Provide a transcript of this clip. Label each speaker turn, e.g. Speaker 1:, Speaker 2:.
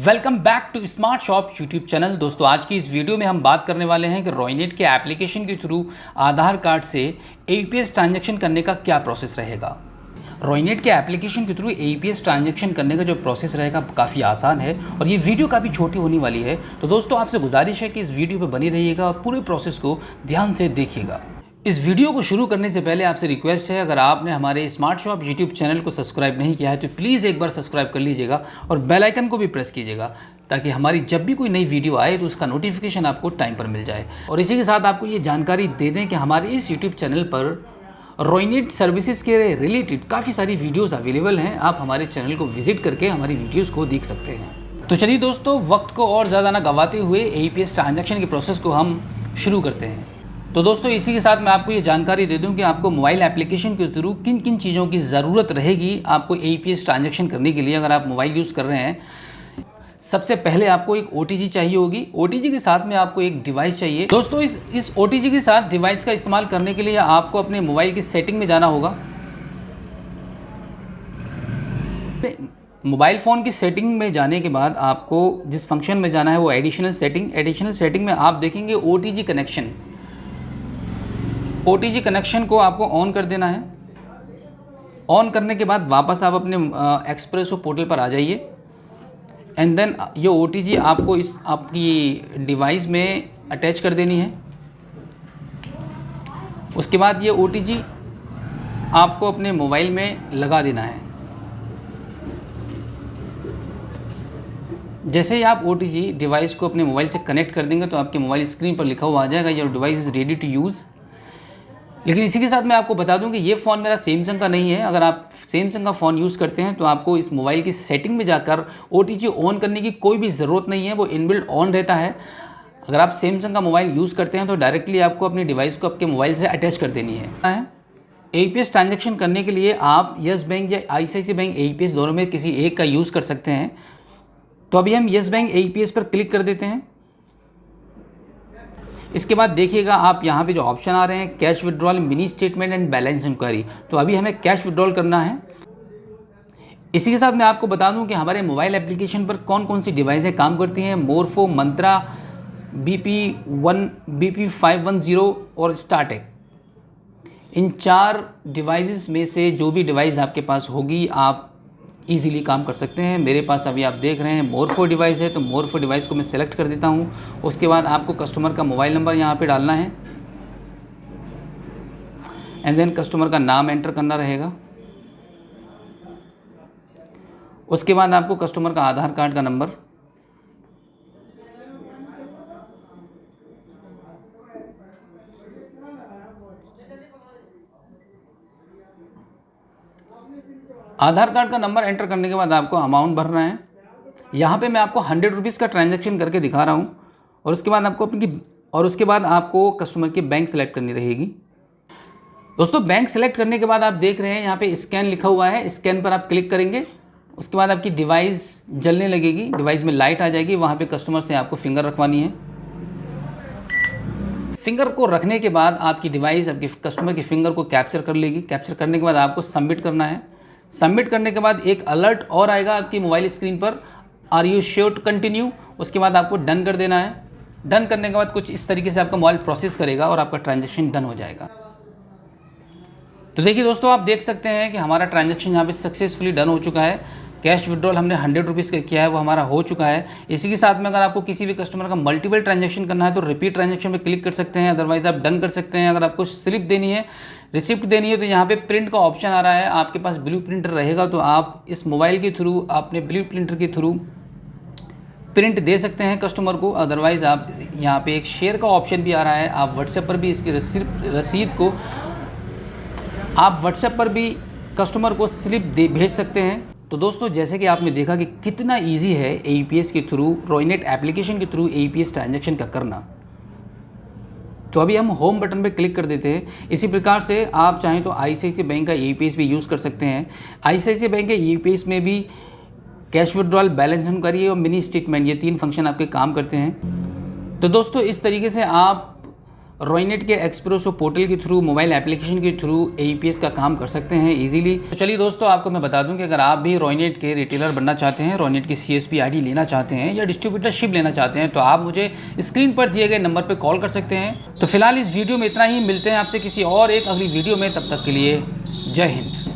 Speaker 1: Welcome back to Smart Shop YouTube channel. दोस्तों आज की इस वीडियो में हम बात करने वाले हैं कि रॉयनेट के एप्लीकेशन के थ्रू आधार कार्ड से एईपीएस ट्रांजैक्शन करने का क्या प्रोसेस रहेगा। रॉयनेट के एप्लीकेशन के थ्रू एईपीएस ट्रांजैक्शन करने का जो प्रोसेस रहेगा काफ़ी आसान है और ये वीडियो काफ़ी छोटी होने वाली है। तो दोस्तों आपसे गुजारिश है कि इस वीडियो पर बनी रहिएगा और पूरे प्रोसेस को ध्यान से देखिएगा। इस वीडियो को शुरू करने से पहले आपसे रिक्वेस्ट है, अगर आपने हमारे स्मार्ट शॉप यूट्यूब चैनल को सब्सक्राइब नहीं किया है तो प्लीज़ एक बार सब्सक्राइब कर लीजिएगा और बेल आइकन को भी प्रेस कीजिएगा ताकि हमारी जब भी कोई नई वीडियो आए तो उसका नोटिफिकेशन आपको टाइम पर मिल जाए। और इसी के साथ आपको ये जानकारी दे दें कि हमारे इस यूट्यूब चैनल पर रॉयनेट सर्विसेज के रिलेटेड काफ़ी सारी वीडियोज़ अवेलेबल हैं। आप हमारे चैनल को विजिट करके हमारी वीडियोज़ को देख सकते हैं। तो चलिए दोस्तों, वक्त को और ज़्यादा ना गंवाते हुए एईपीएस ट्रांजैक्शन के प्रोसेस को हम शुरू करते हैं। तो दोस्तों इसी के साथ मैं आपको ये जानकारी दे दूं कि आपको मोबाइल एप्लीकेशन के थ्रू किन किन चीज़ों की ज़रूरत रहेगी आपको एईपीएस ट्रांजैक्शन करने के लिए। अगर आप मोबाइल यूज़ कर रहे हैं, सबसे पहले आपको एक ओटीजी चाहिए होगी। ओटीजी के साथ में आपको एक डिवाइस चाहिए। दोस्तों इस ओटीजी के साथ डिवाइस का इस्तेमाल करने के लिए आपको अपने मोबाइल की सेटिंग में जाना होगा। मोबाइल फ़ोन की सेटिंग में जाने के बाद आपको जिस फंक्शन में जाना है वो एडिशनल सेटिंग में आप देखेंगे ओटीजी कनेक्शन। ओटीजी कनेक्शन को आपको ऑन कर देना है। ऑन करने के बाद वापस आप अपने एक्सप्रेसो पोर्टल पर आ जाइए एंड देन ये ओटीजी आपको इस आपकी डिवाइस में अटैच कर देनी है। उसके बाद ये ओटीजी आपको अपने मोबाइल में लगा देना है। जैसे ही आप ओटीजी डिवाइस को अपने मोबाइल से कनेक्ट कर देंगे तो आपके मोबाइल स्क्रीन पर लिखा हुआ आ जाएगा your device is ready to use. लेकिन इसी के साथ मैं आपको बता दूं कि ये फ़ोन मेरा सैमसंग का नहीं है। अगर आप सैमसंग का फ़ोन यूज़ करते हैं तो आपको इस मोबाइल की सेटिंग में जाकर ओटीजी ऑन करने की कोई भी ज़रूरत नहीं है, वो इनबिल्ट ऑन रहता है। अगर आप सैमसंग का मोबाइल यूज़ करते हैं तो डायरेक्टली आपको अपनी डिवाइस को आपके मोबाइल से अटैच कर देनी है। एईपीएस ट्रांजैक्शन करने के लिए आप येस बैंक या आईसीआईसीआई बैंक एईपीएस दोनों में किसी एक का यूज़ कर सकते हैं। तो अभी हम येस बैंक एईपीएस पर क्लिक कर देते हैं। इसके बाद देखिएगा आप यहाँ पे जो ऑप्शन आ रहे हैं cash withdrawal, mini statement and balance inquiry. तो अभी हमें कैश विड्रॉल करना है। इसी के साथ मैं आपको बता दूं कि हमारे मोबाइल एप्लीकेशन पर कौन कौन सी डिवाइसें काम करती हैं। मोरफो, मंत्रा, BP1, BP510 और स्टार्टेक। इन 4 डिवाइसेस में से जो भी डिवाइस आपके पास होगी आप इजीली काम कर सकते हैं। मेरे पास अभी आप देख रहे हैं मोरफो डिवाइस है, तो मोरफो डिवाइस को मैं सेलेक्ट कर देता हूं। उसके बाद आपको कस्टमर का मोबाइल नंबर यहां पे डालना है एंड देन कस्टमर का नाम एंटर करना रहेगा। उसके बाद आपको कस्टमर का आधार कार्ड का नंबर, आधार कार्ड का नंबर एंटर करने के बाद आपको अमाउंट भरना है। यहाँ पे मैं आपको 100 रुपीज़ का ट्रांजैक्शन करके दिखा रहा हूँ। और उसके बाद आपको कस्टमर की बैंक सेलेक्ट करनी रहेगी। दोस्तों बैंक सेलेक्ट करने के बाद आप देख रहे हैं यहाँ पे स्कैन लिखा हुआ है। स्कैन पर आप क्लिक करेंगे। उसके बाद आपकी डिवाइस जलने लगेगी, डिवाइस में लाइट आ जाएगी। वहाँ पर कस्टमर से आपको फिंगर रखवानी है। फिंगर को रखने के बाद आपकी डिवाइस आपके कस्टमर के फिंगर को कैप्चर कर लेगी। कैप्चर करने के बाद आपको सबमिट करना है। सबमिट करने के बाद एक अलर्ट और आएगा आपकी मोबाइल स्क्रीन पर, are you sure to continue. उसके बाद आपको डन कर देना है। डन करने के बाद कुछ इस तरीके से आपका मोबाइल प्रोसेस करेगा और आपका ट्रांजैक्शन डन हो जाएगा। तो देखिए दोस्तों, आप देख सकते हैं कि हमारा ट्रांजैक्शन यहाँ पे सक्सेसफुली डन हो चुका है। कैश विड्रॉल हमने 100 रुपीज़ का किया है, वो हमारा हो चुका है। इसी के साथ में अगर आपको किसी भी कस्टमर का मल्टीपल ट्रांजैक्शन करना है तो रिपीट ट्रांजैक्शन पे क्लिक कर सकते हैं, अदरवाइज आप डन कर सकते हैं। अगर आपको स्लिप देनी है, रिसिप्ट देनी है तो यहाँ पे प्रिंट का ऑप्शन आ रहा है। आपके पास ब्लू प्रिंटर रहेगा तो आप इस मोबाइल के थ्रू अपने ब्लू प्रिंटर के थ्रू प्रिंट दे सकते हैं कस्टमर को। अदरवाइज़ आप यहाँ पे एक शेयर का ऑप्शन भी आ रहा है। आप व्हाट्सएप पर भी इसकी रसीद को आप व्हाट्सएप पर भी कस्टमर को स्लिप भेज सकते हैं। तो दोस्तों जैसे कि आपने देखा कि कितना इजी है एईपीएस के थ्रू, रॉयनेट एप्लीकेशन के थ्रू एईपीएस ट्रांजैक्शन का करना। तो अभी हम होम बटन पे क्लिक कर देते हैं। इसी प्रकार से आप चाहें तो आईसीआईसीआई बैंक का एईपीएस भी यूज़ कर सकते हैं। आईसीआईसीआई बैंक के एईपीएस में भी कैश विड्रॉल, बैलेंस इंक्वायरी और मिनी स्टेटमेंट, ये 3 फंक्शन आपके काम करते हैं। तो दोस्तों इस तरीके से आप रॉयनेट के एक्सप्रेसो पोर्टल के थ्रू, मोबाइल एप्लीकेशन के थ्रू AEPS का काम कर सकते हैं इजीली। तो चलिए दोस्तों, आपको मैं बता दूं कि अगर आप भी रॉयनेट के रिटेलर बनना चाहते हैं, रॉयनेट की CSP ID लेना चाहते हैं या डिस्ट्रीब्यूटरशिप लेना चाहते हैं, तो आप मुझे स्क्रीन पर दिए गए नंबर पर कॉल कर सकते हैं। तो फिलहाल इस वीडियो में इतना ही, मिलते हैं आपसे किसी और एक अगली वीडियो में, तब तक के लिए जय हिंद।